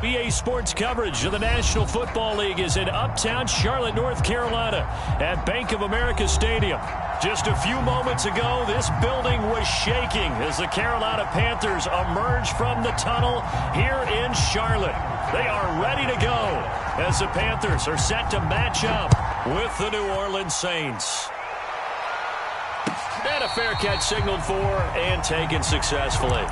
EA Sports coverage of the National Football League is in uptown Charlotte, North Carolina at Bank of America Stadium. Just a few moments ago, this building was shaking as the Carolina Panthers emerged from the tunnel here in Charlotte. They are ready to go as the Panthers are set to match up with the New Orleans Saints. And a fair catch signaled for and taken successfully.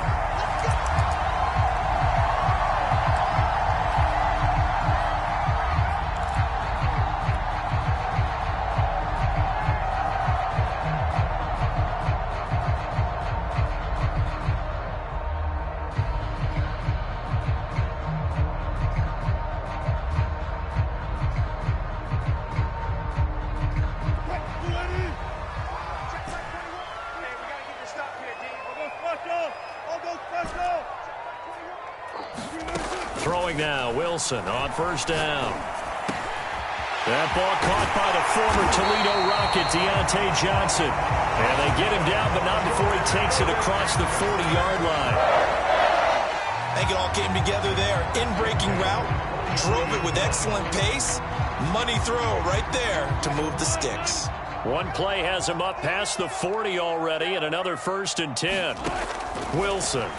Throwing now, Wilson on first down. That ball caught by the former Toledo Rocket, Deontay Johnson. And they get him down, but not before he takes it across the 40-yard line. I think it all came together there. In-breaking route, drove it with excellent pace. Money throw right there to move the sticks. One play has him up past the 40 already, and another 1st and 10. Wilson.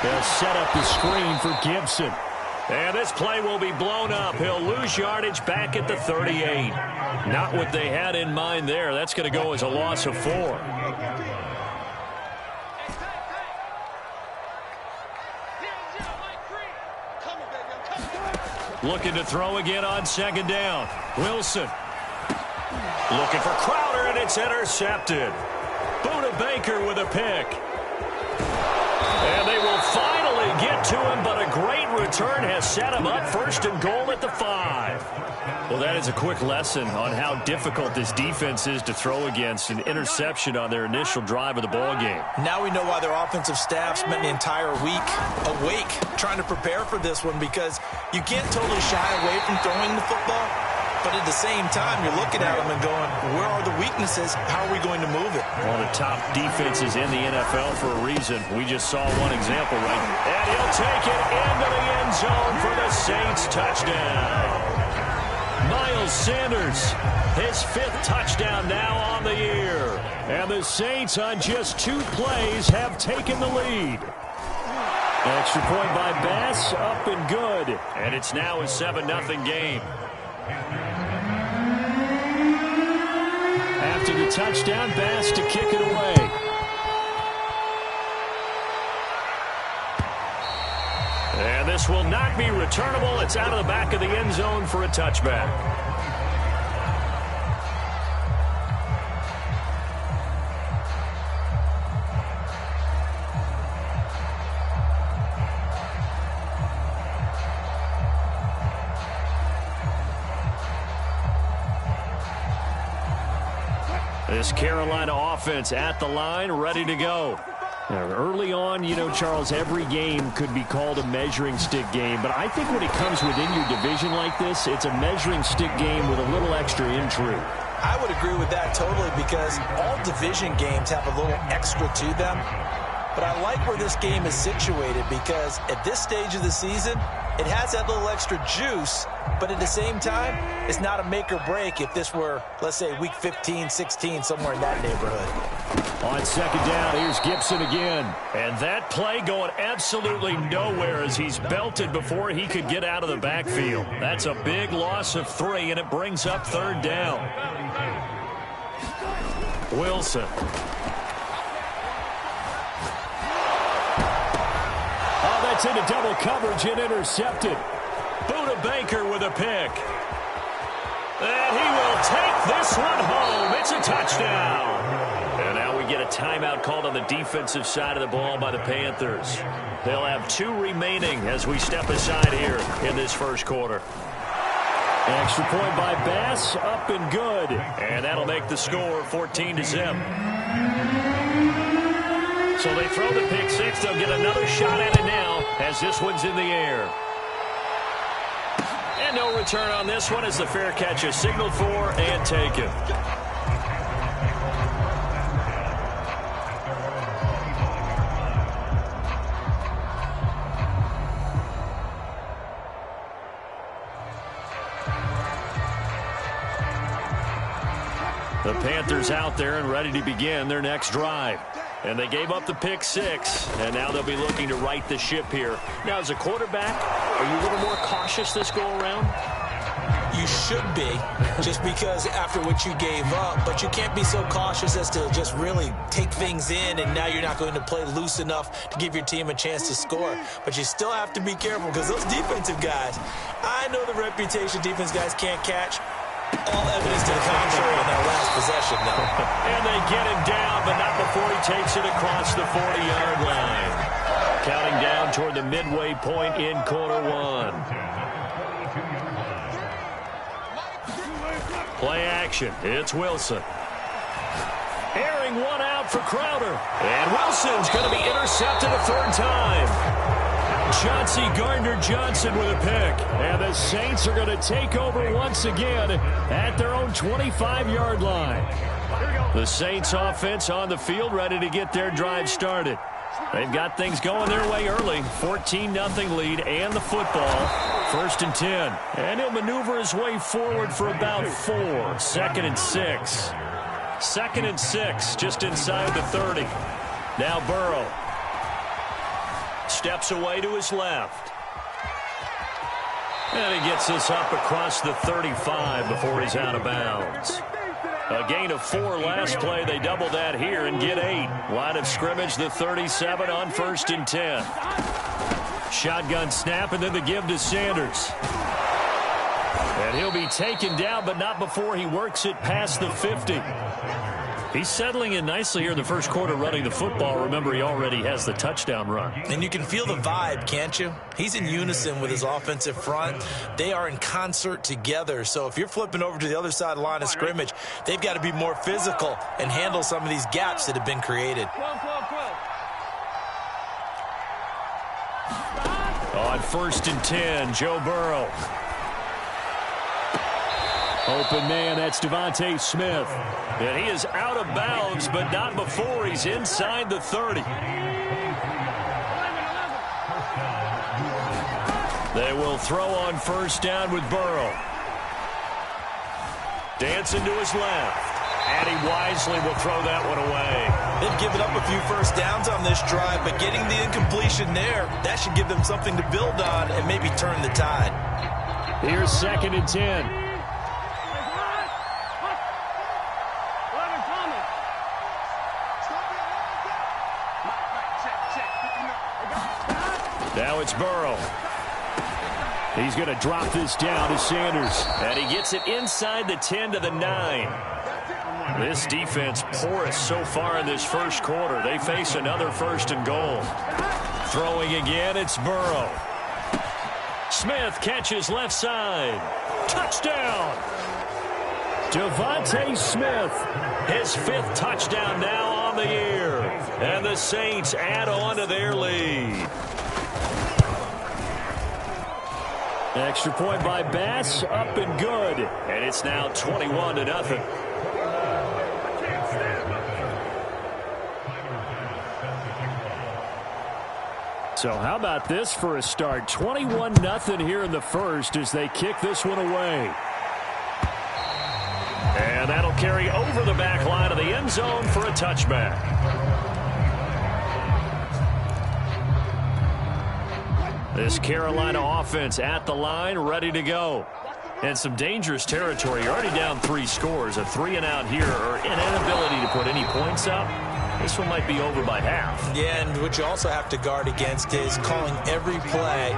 They'll set up the screen for Gibson. And this play will be blown up. He'll lose yardage back at the 38. Not what they had in mind there. That's going to go as a loss of 4. Looking to throw again on 2nd down. Wilson. Looking for Crowder, and it's intercepted. Buda Baker with a pick. And they will finally get to him, but a great return has set him up 1st and goal at the 5. Well, that is a quick lesson on how difficult this defense is to throw against. An interception on their initial drive of the ballgame. Now we know why their offensive staff spent the entire week awake trying to prepare for this one, because you can't totally shy away from throwing the football. But at the same time, you're looking at them and going, where are the weaknesses? How are we going to move it? One of the top defenses in the NFL for a reason. We just saw one example, right? And he'll take it into the end zone for the Saints touchdown. Miles Sanders, his 5th touchdown now on the year. And the Saints on just 2 plays have taken the lead. Extra point by Bass, up and good. And it's now a 7-0 game. After the touchdown, Bass to kick it away. And this will not be returnable. It's out of the back of the end zone for a touchback. This Carolina offense at the line, ready to go. Now, early on, you know, Charles, every game could be called a measuring stick game. But I think when it comes within your division like this, it's a measuring stick game with a little extra intrigue. I would agree with that totally, because all division games have a little extra to them. But I like where this game is situated, because at this stage of the season, it has that little extra juice, but at the same time, it's not a make or break if this were, let's say, week 15, 16, somewhere in that neighborhood. On 2nd down, here's Gibson again. And that play going absolutely nowhere as he's belted before he could get out of the backfield. That's a big loss of 3, and it brings up 3rd down. Wilson. That's into double coverage and intercepted. Buda Baker with a pick. And he will take this one home. It's a touchdown. And now we get a timeout called on the defensive side of the ball by the Panthers. They'll have 2 remaining as we step aside here in this 1st quarter. Extra point by Bass, up and good. And that'll make the score 14-0. So they throw the pick 6. They'll get another shot at it now as this one's in the air. And no return on this one as the fair catch is signaled for and taken. The Panthers out there and ready to begin their next drive. And they gave up the pick six, and now they'll be looking to right the ship here. Now, as a quarterback, are you a little more cautious this go-around? You should be, just because after what you gave up, but you can't be so cautious as to just really take things in, and now you're not going to play loose enough to give your team a chance to score. But you still have to be careful, because those defensive guys, I know the reputation defense guys can't catch. All evidence to the contrary on that last possession, though. And they get him down, but not before he takes it across the 40-yard line. Counting down toward the midway point in quarter one. Play action. It's Wilson. Airing one out for Crowder. And Wilson's going to be intercepted a third time. Chauncey Gardner-Johnson with a pick. And the Saints are going to take over once again at their own 25-yard line. The Saints offense on the field ready to get their drive started. They've got things going their way early. 14-0 lead and the football. 1st and 10. And he'll maneuver his way forward for about 4. 2nd and 6. 2nd and 6 just inside the 30. Now Burrow. Steps away to his left. And he gets this up across the 35 before he's out of bounds. A gain of 4 last play. They double that here and get 8. Line of scrimmage, the 37 on 1st and 10. Shotgun snap and then the give to Sanders. And he'll be taken down, but not before he works it past the 50. He's settling in nicely here in the first quarter running the football. Remember, he already has the touchdown run. And you can feel the vibe, can't you? He's in unison with his offensive front. They are in concert together. So if you're flipping over to the other side of the line of scrimmage, they've got to be more physical and handle some of these gaps that have been created. On 1st and 10, Joe Burrow. Open man, that's Devontae Smith. And he is out of bounds, but not before he's inside the 30. They will throw on 1st down with Burrow. Dancing to his left. And he wisely will throw that one away. They've given up a few first downs on this drive, but getting the incompletion there, that should give them something to build on and maybe turn the tide. Here's 2nd and 10. Now it's Burrow. He's going to drop this down to Sanders. And he gets it inside the 10 to the 9. This defense porous so far in this first quarter. They face another 1st and goal. Throwing again, it's Burrow. Smith catches left side. Touchdown! Devontae Smith, his 5th touchdown now on the year. And the Saints add on to their lead. Extra point by Bass, up and good. And it's now 21-0. So how about this for a start? 21-0 here in the first as they kick this one away. And that'll carry over the back line of the end zone for a touchback. This Carolina offense at the line, ready to go. And some dangerous territory. You're already down 3 scores. A 3-and-out here, or an inability to put any points up. This one might be over by half. Yeah, and what you also have to guard against is calling every play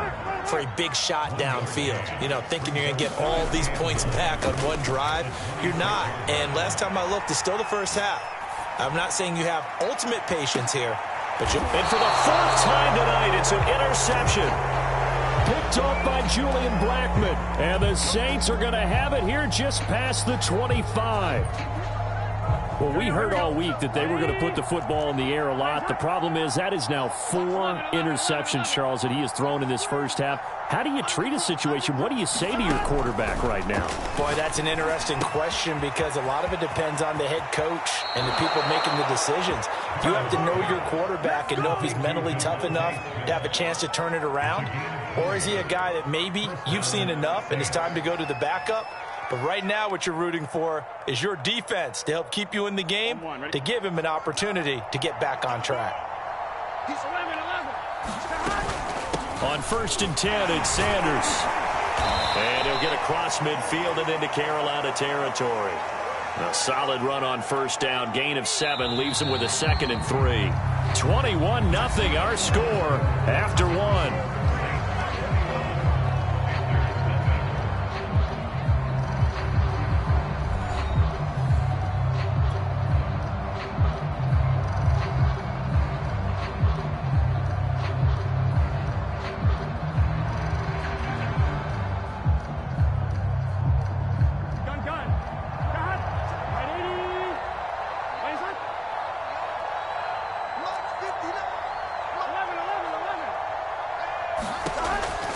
for a big shot downfield. You know, thinking you're going to get all these points back on one drive. You're not. And last time I looked, it's still the first half. I'm not saying you have ultimate patience here. And for the 4th time tonight, it's an interception. Picked off by Julian Blackmon. And the Saints are going to have it here just past the 25. Well, we heard all week that they were going to put the football in the air a lot. The problem is that is now 4 interceptions, Charles, that he has thrown in this first half. How do you treat a situation? What do you say to your quarterback right now? Boy, that's an interesting question because a lot of it depends on the head coach and the people making the decisions. You have to know your quarterback and know if he's mentally tough enough to have a chance to turn it around. Or is he a guy that maybe you've seen enough and it's time to go to the backup? But right now what you're rooting for is your defense to help keep you in the game, to give him an opportunity to get back on track. On 1st and 10, it's Sanders. And he'll get across midfield and into Carolina territory. A solid run on 1st down. Gain of 7 leaves him with a 2nd and 3. 21-0 our score after 1.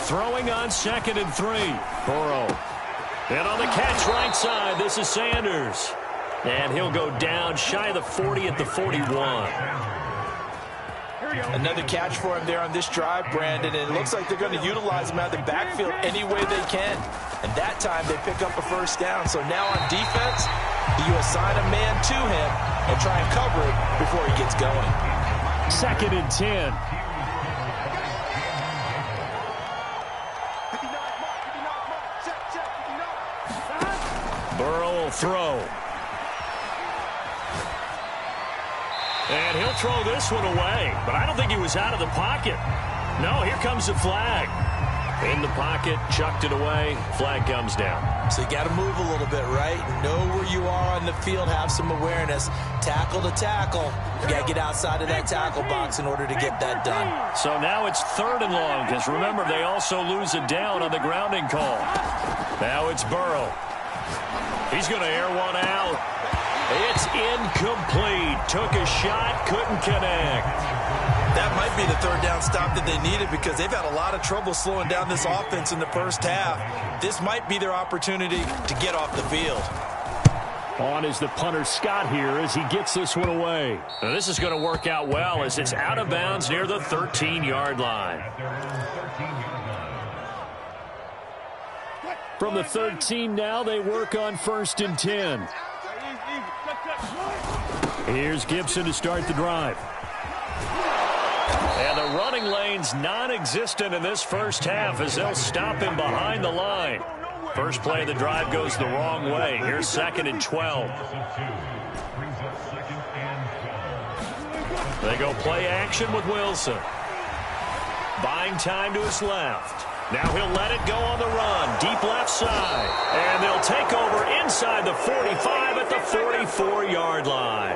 Throwing on 2nd and 3. Burrow. And on the catch right side, this is Sanders. And he'll go down shy of the 40 at the 41. Another catch for him there on this drive, Brandon. And it looks like they're going to utilize him out of the backfield any way they can. And that time they pick up a 1st down. So now on defense, you assign a man to him and try and cover it before he gets going. 2nd and 10. Burrow will throw. And he'll throw this one away. But I don't think he was out of the pocket. No, here comes the flag. In the pocket, chucked it away. Flag comes down. So you got to move a little bit, right? Know where you are on the field. Have some awareness. Tackle to tackle. You got to get outside of that tackle box in order to get that done. So now it's 3rd and long. Because remember, they also lose a down on the grounding call. Now it's Burrow. He's going to air one out. It's incomplete. Took a shot, couldn't connect. That might be the 3rd down stop that they needed because they've had a lot of trouble slowing down this offense in the 1st half. This might be their opportunity to get off the field. On is the punter Scott here as he gets this one away. Now this is going to work out well as it's out of bounds near the 13-yard line. From the 13 now, they work on 1st and 10. Here's Gibson to start the drive. And the running lane's non-existent in this 1st half as they'll stop him behind the line. First play of the drive goes the wrong way. Here's 2nd and 12. They go play action with Wilson. Buying time to his left. Now he'll let it go on the run. Deep left side. And they'll take over inside the 45 at the 44-yard line.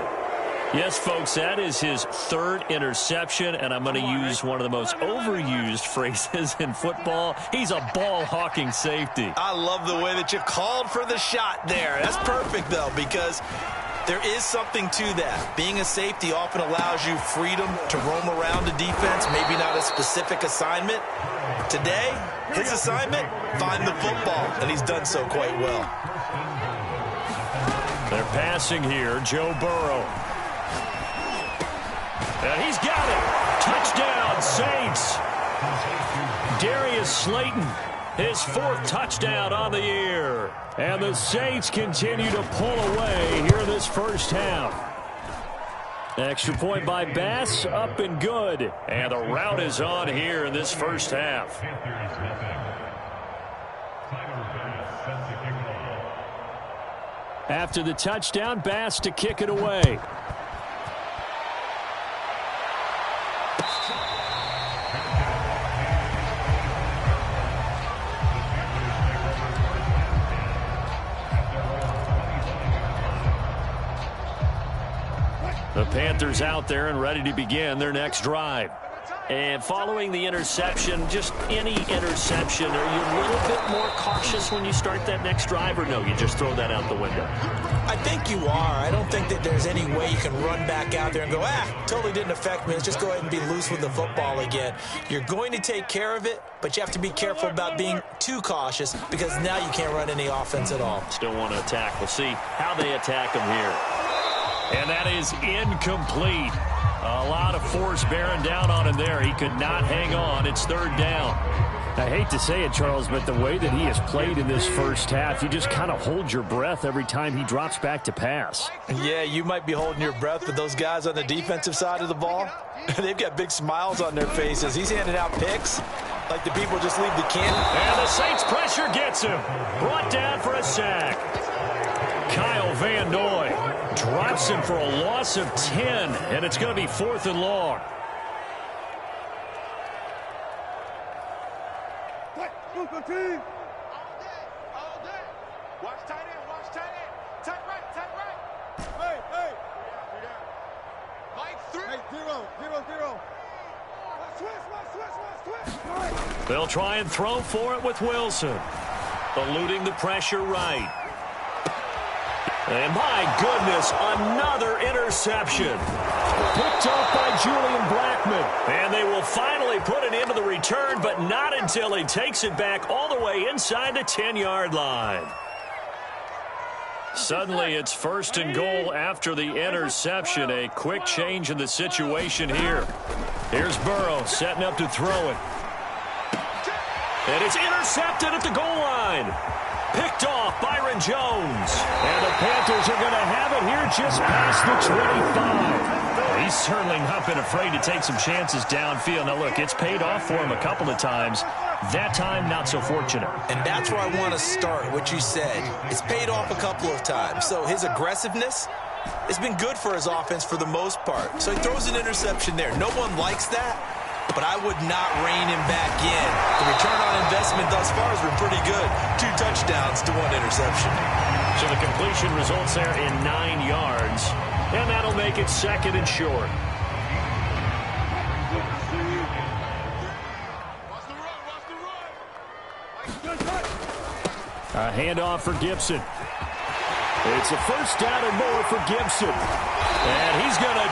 Yes, folks, that is his 3rd interception, and I'm going to use one of the most overused phrases in football. He's a ball-hawking safety. I love the way that you called for the shot there. That's perfect, though, because there is something to that. Being a safety often allows you freedom to roam around the defense, maybe not a specific assignment. Today, his assignment, find the football, and he's done so quite well. They're passing here, Joe Burrow. And he's got it. Touchdown, Saints. Darius Slayton, his 4th touchdown on the year. And the Saints continue to pull away here in this 1st half. Extra point by Bass, up and good. And the route is on here in this 1st half. After the touchdown, Bass to kick it away. The Panthers out there and ready to begin their next drive. And following the interception, just any interception, are you a little bit more cautious when you start that next drive, or no, you just throw that out the window? I think you are. I don't think that there's any way you can run back out there and go, totally didn't affect me. Let's just go ahead and be loose with the football again. You're going to take care of it, but you have to be careful about being too cautious because now you can't run any offense at all. Still want to attack. We'll see how they attack them here. And that is incomplete. A lot of force bearing down on him there. He could not hang on. It's 3rd down. I hate to say it, Charles, but the way that he has played in this first half, you just kind of hold your breath every time he drops back to pass. Yeah, you might be holding your breath, but those guys on the defensive side of the ball, they've got big smiles on their faces. He's handing out picks like the people just leave the candy. And the Saints pressure gets him. Brought down for a sack. Kyle Van Noy drops him for a loss of 10, and it's going to be 4th and long. All day. Watch tight end, watch tight end. Tight right. Hey. Mike 3. Hey, 0. Switch. They'll try and throw for it with Wilson. Eluding the pressure right. And my goodness, another interception. Picked off by Julian Blackman. And they will finally put it into the return, but not until he takes it back all the way inside the 10-yard line. Suddenly, it's 1st and goal after the interception. A quick change in the situation here. Here's Burrow setting up to throw it. And it's intercepted at the goal line. Picked off Byron Jones. And the Panthers are going to have it here just past the 25. He's certainly not been afraid to take some chances downfield. Now, look, it's paid off for him a couple of times. That time, not so fortunate. And that's where I want to start, what you said. It's paid off a couple of times. So his aggressiveness has been good for his offense for the most part. So he throws an interception there. No one likes that, but I would not rein him back in. The return on investment thus far has been pretty good. 2 touchdowns to 1 interception. So the completion results there in 9 yards, and that'll make it 2nd and short. A handoff for Gibson. It's a 1st down and more for Gibson. And he's going to